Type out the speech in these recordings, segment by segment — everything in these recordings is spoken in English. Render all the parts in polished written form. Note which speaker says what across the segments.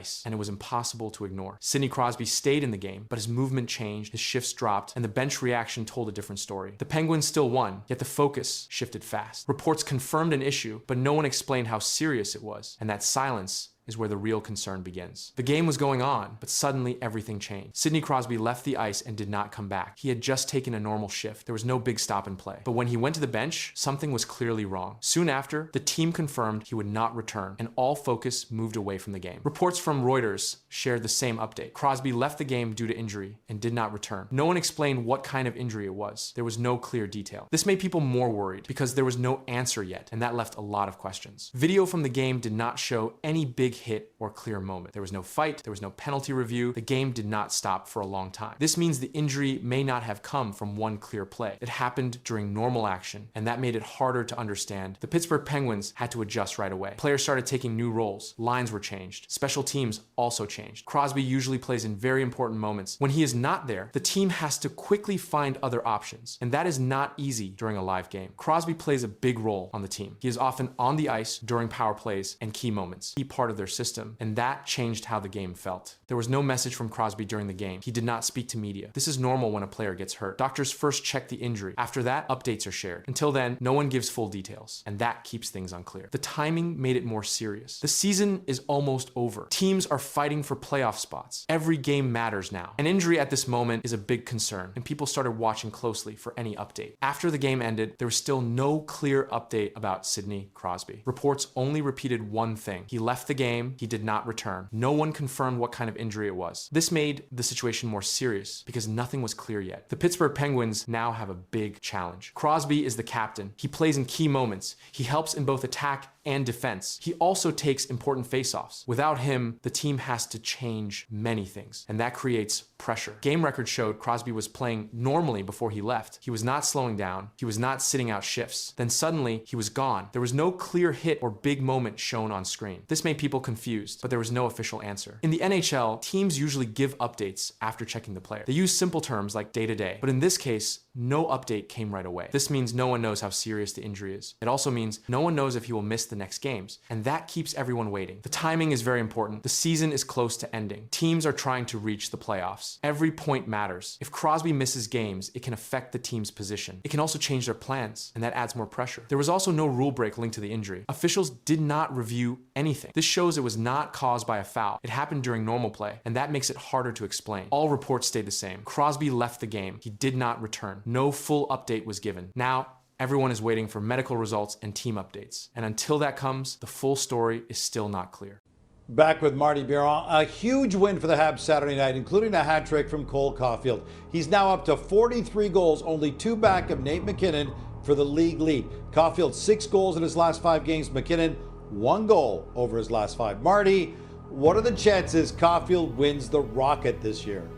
Speaker 1: ice, and it was impossible to ignore. Sidney Crosby stayed in the game, but his movement changed, his shifts dropped, and the bench reaction told a different story. The Penguins still won, yet the focus shifted fast. Reports confirmed an issue, but no one explained how serious it was, and that silence is where the real concern begins. The game was going on, but suddenly everything changed. Sidney Crosby left the ice and did not come back. He had just taken a normal shift. There was no big stop and play. But when he went to the bench, something was clearly wrong. Soon after, the team confirmed he would not return, and all focus moved away from the game. Reports from Reuters shared the same update. Crosby left the game due to injury and did not return. No one explained what kind of injury it was. There was no clear detail. This made people more worried because there was no answer yet, and that left a lot of questions. Video from the game did not show any big hit or clear moment. There was no fight, there was no penalty review, the game did not stop for a long time. This means the injury may not have come from one clear play. It happened during normal action, and that made it harder to understand. The Pittsburgh Penguins had to adjust right away. Players started taking new roles, lines were changed, special teams also changed. Crosby usually plays in very important moments. When he is not there, the team has to quickly find other options, and that is not easy during a live game. Crosby plays a big role on the team. He is often on the ice during power plays and key moments, key part of their system, and that changed how the game felt. There was no message from Crosby during the game. He did not speak to media. This is normal when a player gets hurt. Doctors first check the injury. After that, updates are shared. Until then, no one gives full details, and that keeps things unclear. The timing made it more serious. The season is almost over. Teams are fighting for playoff spots. Every game matters now. An injury at this moment is a big concern, and people started watching closely for any update. After the game ended, there was still no clear update about Sidney Crosby. Reports only repeated one thing. He left the game, he did not return. No one confirmed what kind of injury it was. This made the situation more serious because nothing was clear yet. The Pittsburgh Penguins now have a big challenge. Crosby is the captain. He plays in key moments. He helps in both attack and defense. He also takes important faceoffs. Without him, the team has to change many things, and that creates pressure. Game records showed Crosby was playing normally before he left. He was not slowing down. He was not sitting out shifts. Then suddenly, he was gone. There was no clear hit or big moment shown on screen. This made people confused, but there was no official answer. In the NHL, teams usually give updates after checking the player. They use simple terms like day-to-day, but in this case, no update came right away. This means no one knows how serious the injury is. It also means no one knows if he will miss the next games, and that keeps everyone waiting. The timing is very important. The season is close to ending. Teams are trying to reach the playoffs. Every point matters. If Crosby misses games, it can affect the team's position. It can also change their plans, and that adds more pressure. There was also no rule break linked to the injury. Officials did not review anything. This shows it was not caused by a foul. It happened during normal play, and that makes it harder to explain. All reports stayed the same. Crosby left the game. He did not return. No full update was given. Now, everyone is waiting for medical results and team updates. And until that comes, the full story is still not clear.
Speaker 2: Back with Marty Biron. A huge win for the Habs Saturday night, including a hat trick from Cole Caulfield. He's now up to 43 goals, only 2 back of Nate MacKinnon for the league lead. Caulfield 6 goals in his last 5 games. MacKinnon 1 goal over his last 5. Marty, what are the chances Caulfield wins the Rocket this year?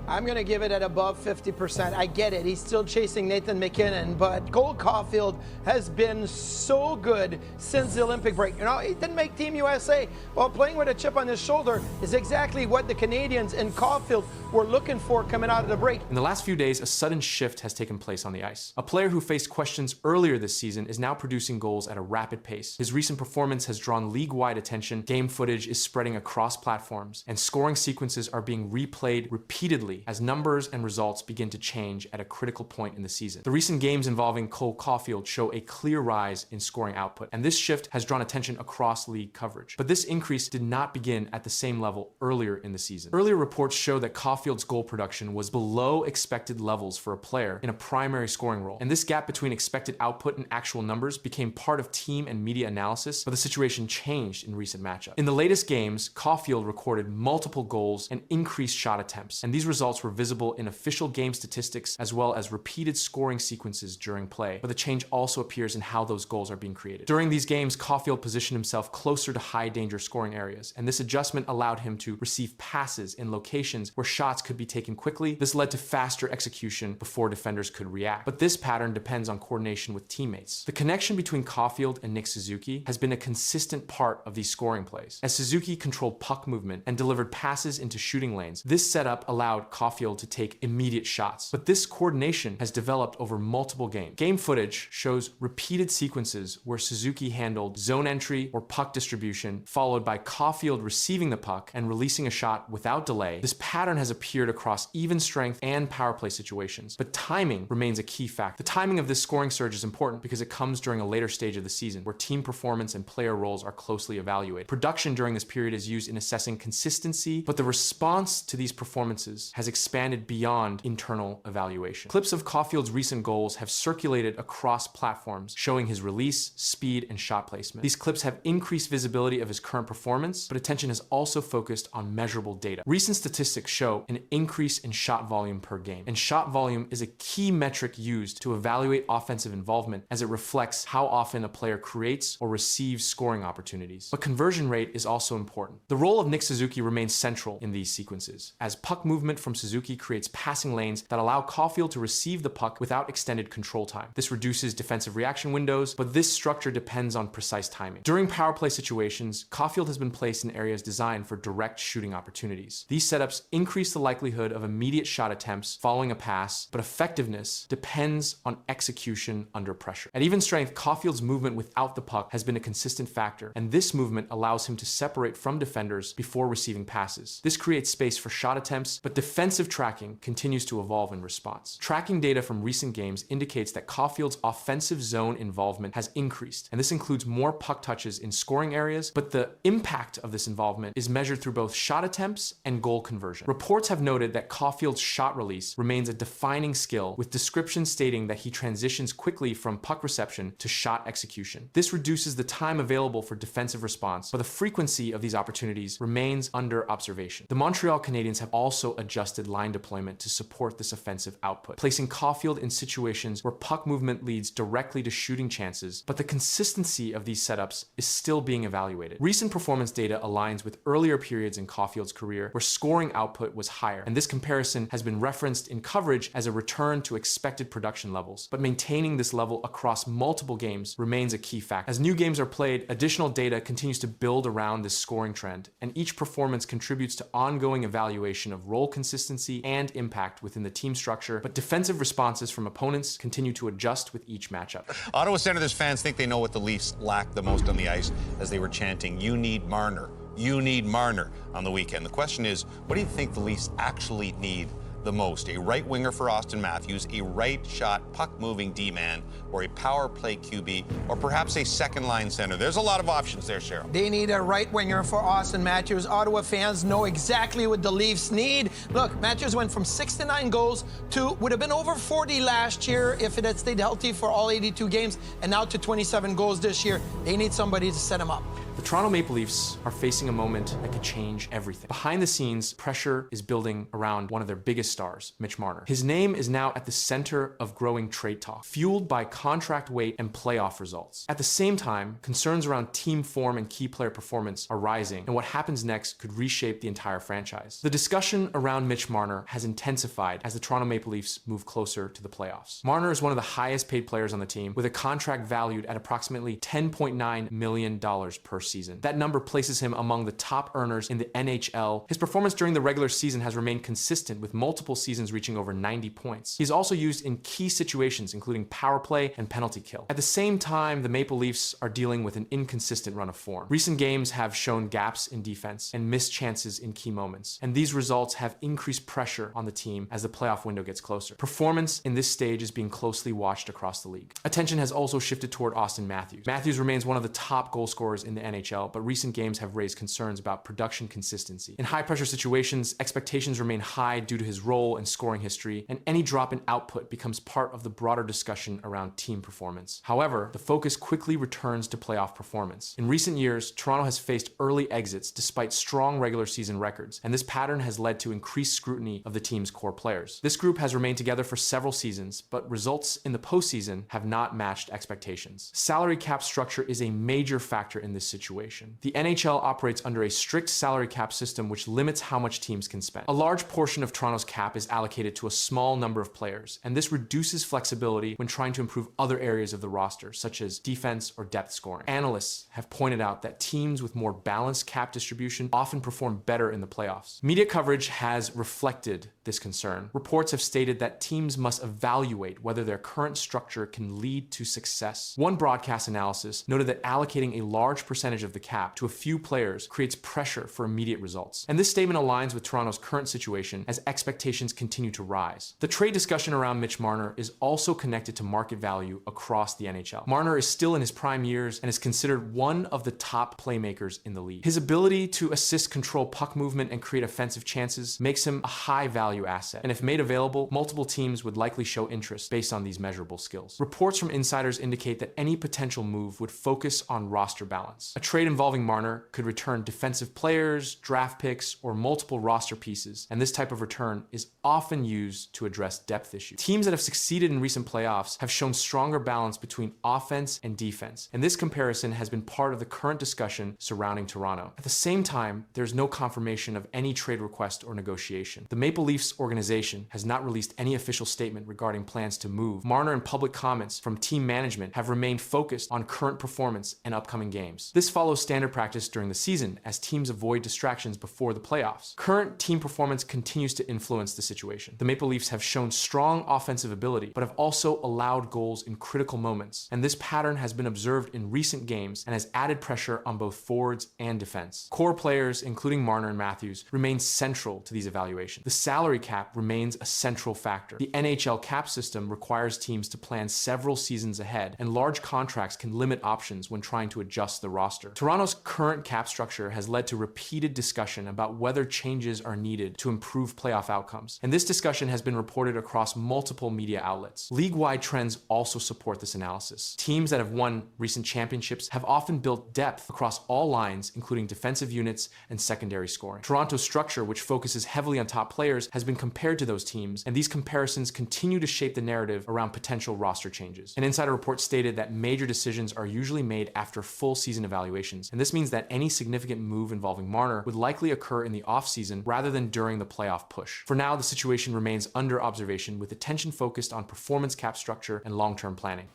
Speaker 3: I'm going to give it at above 50%. I get it. He's still chasing Nathan MacKinnon, but Cole Caulfield has been so good since the Olympic break. You know, he didn't make Team USA. Well, playing with a chip on his shoulder is exactly what the Canadians and Caulfield were looking for coming out of the break.
Speaker 1: In the last few days, a sudden shift has taken place on the ice. A player who faced questions earlier this season is now producing goals at a rapid pace. His recent performance has drawn league-wide attention, game footage is spreading across platforms, and scoring sequences are being replayed repeatedly as numbers and results begin to change at a critical point in the season. The recent games involving Cole Caulfield show a clear rise in scoring output, and this shift has drawn attention across league coverage. But this increase did not begin at the same level earlier in the season. Earlier reports show that Caulfield's goal production was below expected levels for a player in a primary scoring role, and this gap between expected output and actual numbers became part of team and media analysis, but the situation changed in recent matchups. In the latest games, Caulfield recorded multiple goals and increased shot attempts, and these results were visible in official game statistics as well as repeated scoring sequences during play, but the change also appears in how those goals are being created. During these games, Caulfield positioned himself closer to high danger scoring areas, and this adjustment allowed him to receive passes in locations where shots could be taken quickly. This led to faster execution before defenders could react. But this pattern depends on coordination with teammates. The connection between Caulfield and Nick Suzuki has been a consistent part of these scoring plays. As Suzuki controlled puck movement and delivered passes into shooting lanes, this setup allowed allowed Caulfield to take immediate shots. But this coordination has developed over multiple games. Game footage shows repeated sequences where Suzuki handled zone entry or puck distribution, followed by Caulfield receiving the puck and releasing a shot without delay. This pattern has appeared across even strength and power play situations, but timing remains a key factor. The timing of this scoring surge is important because it comes during a later stage of the season where team performance and player roles are closely evaluated. Production during this period is used in assessing consistency, but the response to these performances has expanded beyond internal evaluation. Clips of Caulfield's recent goals have circulated across platforms, showing his release, speed, and shot placement. These clips have increased visibility of his current performance, but attention has also focused on measurable data. Recent statistics show an increase in shot volume per game, and shot volume is a key metric used to evaluate offensive involvement as it reflects how often a player creates or receives scoring opportunities. But conversion rate is also important. The role of Nick Suzuki remains central in these sequences, as puck movement from Suzuki creates passing lanes that allow Caulfield to receive the puck without extended control time. This reduces defensive reaction windows, but this structure depends on precise timing. During power play situations, Caulfield has been placed in areas designed for direct shooting opportunities. These setups increase the likelihood of immediate shot attempts following a pass, but effectiveness depends on execution under pressure. At even strength, Caulfield's movement without the puck has been a consistent factor, and this movement allows him to separate from defenders before receiving passes. This creates space for shot attempts, but defensive tracking continues to evolve in response. Tracking data from recent games indicates that Caulfield's offensive zone involvement has increased, and this includes more puck touches in scoring areas, but the impact of this involvement is measured through both shot attempts and goal conversion. Reports have noted that Caulfield's shot release remains a defining skill, with descriptions stating that he transitions quickly from puck reception to shot execution. This reduces the time available for defensive response, but the frequency of these opportunities remains under observation. The Montreal Canadiens have also adjusted line deployment to support this offensive output, placing Caulfield in situations where puck movement leads directly to shooting chances, but the consistency of these setups is still being evaluated. Recent performance data aligns with earlier periods in Caulfield's career where scoring output was higher, and this comparison has been referenced in coverage as a return to expected production levels. But maintaining this level across multiple games remains a key factor. As new games are played, additional data continues to build around this scoring trend, and each performance contributes to ongoing evaluation of role consistency and impact within the team structure, but defensive responses from opponents continue to adjust with each matchup.
Speaker 4: Ottawa Senators fans think they know what the Leafs lack the most on the ice as they were chanting, "You need Marner. You need Marner," on the weekend. The question is, what do you think the Leafs actually need the most? A right winger for Austin Matthews, a right shot puck-moving D-man, or a power play QB, or perhaps a second-line center? There's a lot of options there, Cheryl.
Speaker 3: They need a right winger for Austin Matthews. Ottawa fans know exactly what the Leafs need. Look, Matthews went from 69 goals to would have been over 40 last year if it had stayed healthy for all 82 games, and now to 27 goals this year. They need somebody to set him up.
Speaker 1: The Toronto Maple Leafs are facing a moment that could change everything. Behind the scenes, pressure is building around one of their biggest stars, Mitch Marner. His name is now at the center of growing trade talk, fueled by contract weight and playoff results. At the same time, concerns around team form and key player performance are rising, and what happens next could reshape the entire franchise. The discussion around Mitch Marner has intensified as the Toronto Maple Leafs move closer to the playoffs. Marner is one of the highest paid players on the team, with a contract valued at approximately $10.9 million per season. That number places him among the top earners in the NHL. His performance during the regular season has remained consistent, with multiple seasons reaching over 90 points. He's also used in key situations, including power play and penalty kill. At the same time, the Maple Leafs are dealing with an inconsistent run of form. Recent games have shown gaps in defense and missed chances in key moments, and these results have increased pressure on the team as the playoff window gets closer. Performance in this stage is being closely watched across the league. Attention has also shifted toward Austin Matthews. Matthews remains one of the top goal scorers in the NHL, but recent games have raised concerns about production consistency. In high-pressure situations, expectations remain high due to his role and scoring history, and any drop in output becomes part of the broader discussion around team performance. However, the focus quickly returns to playoff performance. In recent years, Toronto has faced early exits despite strong regular season records, and this pattern has led to increased scrutiny of the team's core players. This group has remained together for several seasons, but results in the postseason have not matched expectations. Salary cap structure is a major factor in this situation. situation. The NHL operates under a strict salary cap system which limits how much teams can spend. A large portion of Toronto's cap is allocated to a small number of players, and this reduces flexibility when trying to improve other areas of the roster, such as defense or depth scoring. Analysts have pointed out that teams with more balanced cap distribution often perform better in the playoffs. Media coverage has reflected this concern. Reports have stated that teams must evaluate whether their current structure can lead to success. One broadcast analysis noted that allocating a large percentage of the cap to a few players creates pressure for immediate results. And this statement aligns with Toronto's current situation as expectations continue to rise. The trade discussion around Mitch Marner is also connected to market value across the NHL. Marner is still in his prime years and is considered one of the top playmakers in the league. His ability to assist, control puck movement, and create offensive chances makes him a high value asset. And if made available, multiple teams would likely show interest based on these measurable skills. Reports from insiders indicate that any potential move would focus on roster balance. A trade involving Marner could return defensive players, draft picks, or multiple roster pieces, and this type of return is often used to address depth issues. Teams that have succeeded in recent playoffs have shown stronger balance between offense and defense, and this comparison has been part of the current discussion surrounding Toronto. At the same time, there's no confirmation of any trade request or negotiation. The Maple Leafs organization has not released any official statement regarding plans to move Marner, and public comments from team management have remained focused on current performance and upcoming games. This follows standard practice during the season as teams avoid distractions before the playoffs. Current team performance continues to influence the situation. The Maple Leafs have shown strong offensive ability, but have also allowed goals in critical moments, and this pattern has been observed in recent games and has added pressure on both forwards and defense. Core players, including Marner and Matthews, remain central to these evaluations. The salary cap remains a central factor. The NHL cap system requires teams to plan several seasons ahead, and large contracts can limit options when trying to adjust the roster. Toronto's current cap structure has led to repeated discussion about whether changes are needed to improve playoff outcomes, and this discussion has been reported across multiple media outlets. League-wide trends also support this analysis. Teams that have won recent championships have often built depth across all lines, including defensive units and secondary scoring. Toronto's structure, which focuses heavily on top players, has been compared to those teams, and these comparisons continue to shape the narrative around potential roster changes. An insider report stated that major decisions are usually made after full season evaluations, and this means that any significant move involving Marner would likely occur in the offseason rather than during the playoff push. For now, the situation remains under observation, with attention focused on performance cap structure and long-term planning.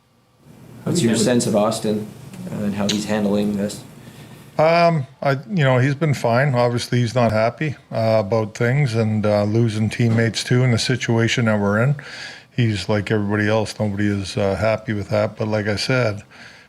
Speaker 5: What's your sense of Austin and how he's handling this?
Speaker 6: He's been fine. Obviously, he's not happy about things and losing teammates too in the situation that we're in. He's like everybody else. Nobody is happy with that. But like I said,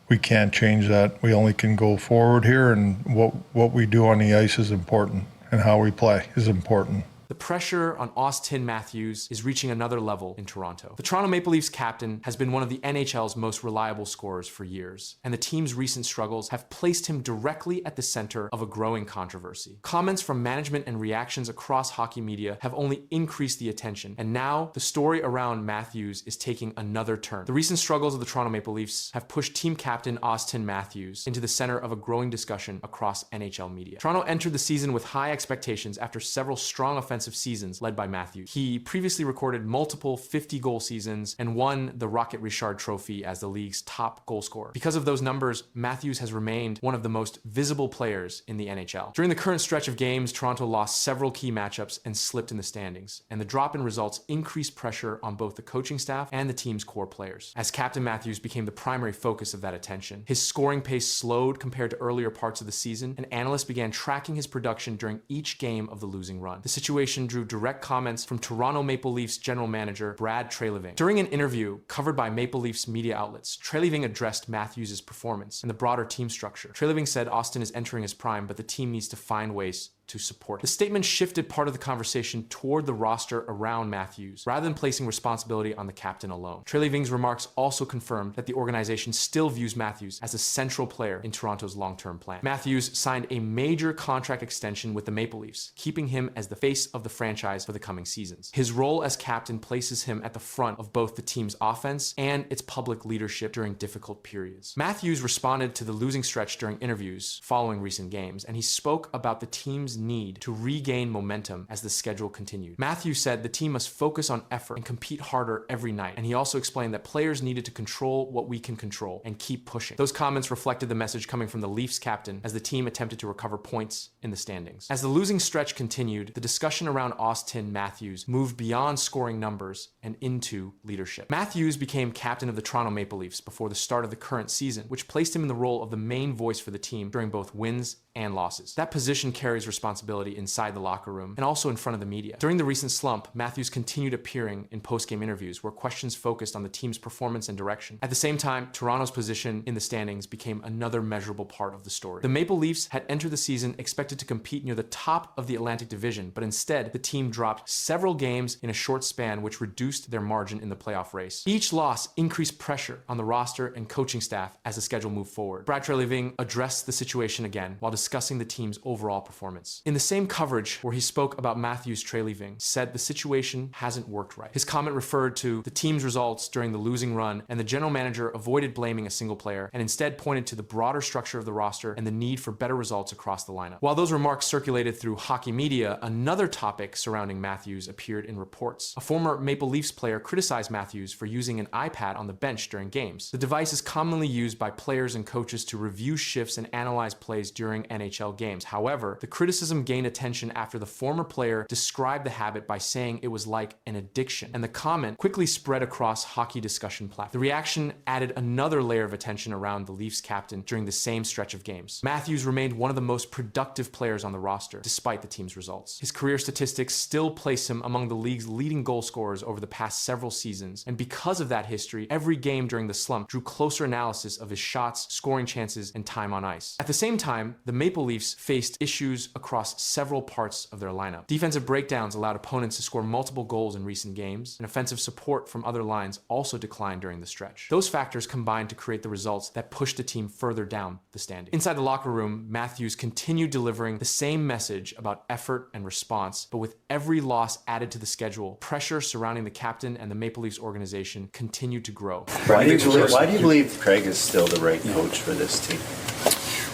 Speaker 6: we can't change that. We only can go forward here, and what we do on the ice is important, and how we play is important.
Speaker 1: The pressure on Austin Matthews is reaching another level in Toronto. The Toronto Maple Leafs captain has been one of the NHL's most reliable scorers for years, and the team's recent struggles have placed him directly at the center of a growing controversy. Comments from management and reactions across hockey media have only increased the attention, and now the story around Matthews is taking another turn. The recent struggles of the Toronto Maple Leafs have pushed team captain Austin Matthews into the center of a growing discussion across NHL media. Toronto entered the season with high expectations after several strong offensive seasons led by Matthews. He previously recorded multiple 50-goal seasons and won the Rocket Richard Trophy as the league's top goal scorer. Because of those numbers, Matthews has remained one of the most visible players in the NHL. During the current stretch of games, Toronto lost several key matchups and slipped in the standings, and the drop in results increased pressure on both the coaching staff and the team's core players. As Captain Matthews became the primary focus of that attention, his scoring pace slowed compared to earlier parts of the season, and analysts began tracking his production during each game of the losing run. The situation drew direct comments from Toronto Maple Leafs general manager Brad Treliving. During an interview covered by Maple Leafs media outlets, Treliving addressed Matthews' performance and the broader team structure. Treliving said Austin is entering his prime, but the team needs to find ways to support. The statement shifted part of the conversation toward the roster around Matthews, rather than placing responsibility on the captain alone. Treliving's remarks also confirmed that the organization still views Matthews as a central player in Toronto's long-term plan. Matthews signed a major contract extension with the Maple Leafs, keeping him as the face of the franchise for the coming seasons. His role as captain places him at the front of both the team's offense and its public leadership during difficult periods. Matthews responded to the losing stretch during interviews following recent games, and he spoke about the team's team's need to regain momentum as the schedule continued. Matthews said the team must focus on effort and compete harder every night, and he also explained that players needed to control what we can control and keep pushing. Those comments reflected the message coming from the Leafs captain as the team attempted to recover points in the standings. As the losing stretch continued, the discussion around Austin Matthews moved beyond scoring numbers and into leadership. Matthews became captain of the Toronto Maple Leafs before the start of the current season, which placed him in the role of the main voice for the team during both wins and losses. That position carries responsibility inside the locker room and also in front of the media. During the recent slump, Matthews continued appearing in post-game interviews where questions focused on the team's performance and direction. At the same time, Toronto's position in the standings became another measurable part of the story. The Maple Leafs had entered the season expected to compete near the top of the Atlantic Division, but instead, the team dropped several games in a short span, which reduced their margin in the playoff race. Each loss increased pressure on the roster and coaching staff as the schedule moved forward. Brad Treliving addressed the situation again while discussing the team's overall performance. In the same coverage where he spoke about Matthews, Treliving said the situation hasn't worked right. His comment referred to the team's results during the losing run, and the general manager avoided blaming a single player and instead pointed to the broader structure of the roster and the need for better results across the lineup. While those remarks circulated through hockey media, another topic surrounding Matthews appeared in reports. A former Maple Leafs player criticized Matthews for using an iPad on the bench during games. The device is commonly used by players and coaches to review shifts and analyze plays during NHL games. However, the criticism gained attention after the former player described the habit by saying it was like an addiction, and the comment quickly spread across hockey discussion platforms. The reaction added another layer of attention around the Leafs captain during the same stretch of games. Matthews remained one of the most productive players on the roster, despite the team's results. His career statistics still place him among the league's leading goal scorers over the past several seasons, and because of that history, every game during the slump drew closer analysis of his shots, scoring chances, and time on ice. At the same time, the Maple Leafs faced issues across several parts of their lineup. Defensive breakdowns allowed opponents to score multiple goals in recent games, and offensive support from other lines also declined during the stretch. Those factors combined to create the results that pushed the team further down the standings. Inside the locker room, Matthews continued delivering the same message about effort and response, but with every loss added to the schedule, pressure surrounding the captain and the Maple Leafs organization continued to grow.
Speaker 7: Why do you believe Craig is still the right coach for this team?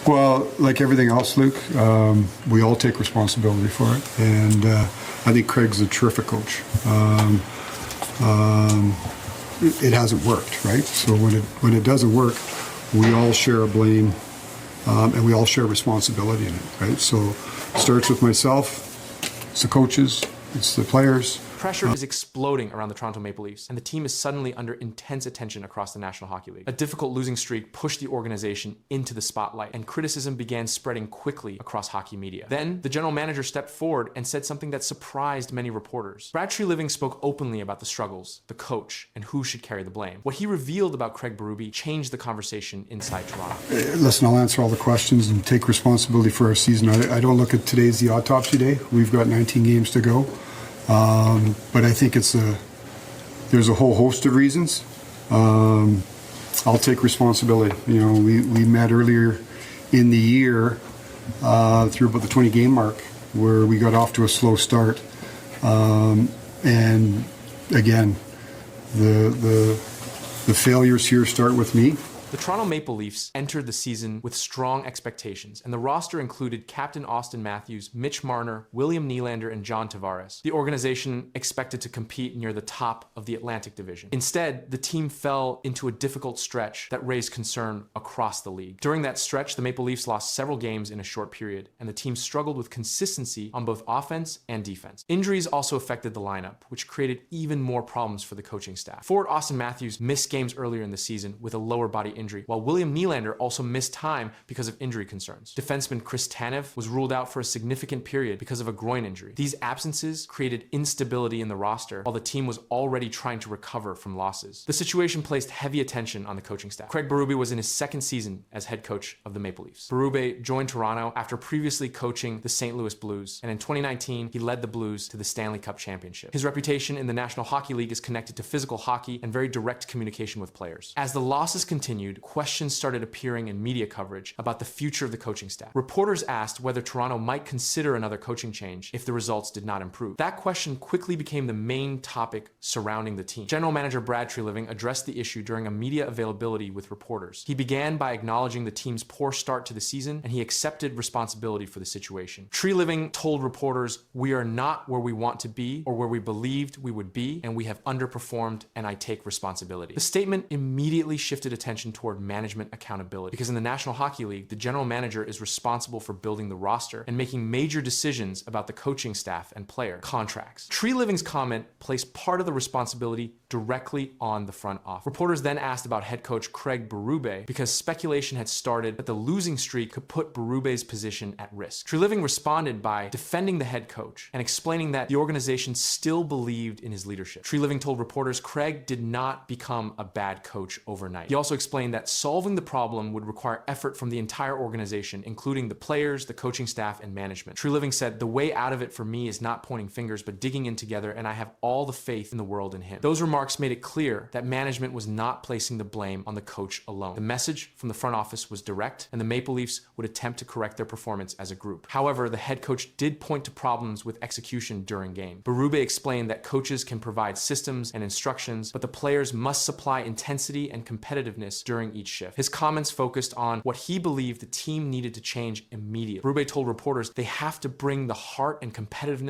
Speaker 8: Well, like everything else, Luke, we all take responsibility for it, and I think Craig's a terrific coach. It hasn't worked, right? So when it doesn't work, we all share a blame, and we all share responsibility in it, right? So it starts with myself, it's the coaches, it's the players.
Speaker 1: Pressure is exploding around the Toronto Maple Leafs, and the team is suddenly under intense attention across the National Hockey League. A difficult losing streak pushed the organization into the spotlight, and criticism began spreading quickly across hockey media. Then, the general manager stepped forward and said something that surprised many reporters. Brad Treliving spoke openly about the struggles, the coach, and who should carry the blame. What he revealed about Craig Berube changed the conversation inside Toronto.
Speaker 8: Listen, I'll answer all the questions and take responsibility for our season. I don't look at today as the autopsy day. We've got 19 games to go. But I think there's a whole host of reasons. I'll take responsibility. You know, we met earlier in the year through about the 20 game mark where we got off to a slow start. And again, the failures here start with me.
Speaker 1: The Toronto Maple Leafs entered the season with strong expectations, and the roster included Captain Austin Matthews, Mitch Marner, William Nylander, and John Tavares. The organization expected to compete near the top of the Atlantic Division. Instead, the team fell into a difficult stretch that raised concern across the league. During that stretch, the Maple Leafs lost several games in a short period, and the team struggled with consistency on both offense and defense. Injuries also affected the lineup, which created even more problems for the coaching staff. Forward Austin Matthews missed games earlier in the season with a lower body injury, while William Nylander also missed time because of injury concerns. Defenseman Chris Tanev was ruled out for a significant period because of a groin injury. These absences created instability in the roster while the team was already trying to recover from losses. The situation placed heavy attention on the coaching staff. Craig Berube was in his second season as head coach of the Maple Leafs. Berube joined Toronto after previously coaching the St. Louis Blues, and in 2019, he led the Blues to the Stanley Cup Championship. His reputation in the National Hockey League is connected to physical hockey and very direct communication with players. As the losses continued, continued, questions started appearing in media coverage about the future of the coaching staff. Reporters asked whether Toronto might consider another coaching change if the results did not improve. That question quickly became the main topic surrounding the team. General manager Brad Treliving addressed the issue during a media availability with reporters. He began by acknowledging the team's poor start to the season, and he accepted responsibility for the situation. Treliving told reporters, "We are not where we want to be or where we believed we would be, and we have underperformed, and I take responsibility." The statement immediately shifted attention toward management accountability, because in the National Hockey League, the general manager is responsible for building the roster and making major decisions about the coaching staff and player contracts. Treliving's comment placed part of the responsibility directly on the front office. Reporters then asked about head coach Craig Berube because speculation had started that the losing streak could put Berube's position at risk. Treliving responded by defending the head coach and explaining that the organization still believed in his leadership. Treliving told reporters Craig did not become a bad coach overnight. He also explained that solving the problem would require effort from the entire organization, including the players, the coaching staff, and management. Treliving said, "The way out of it for me is not pointing fingers, but digging in together, and I have all the faith in the world in him." Those remarks made it clear that management was not placing the blame on the coach alone. The message from the front office was direct, and the Maple Leafs would attempt to correct their performance as a group. However, the head coach did point to problems with execution during game. Berube explained that coaches can provide systems and instructions, but the players must supply intensity and competitiveness during each shift. His comments focused on what he believed the team needed to change immediately. Berube told reporters they have to bring the heart and competitiveness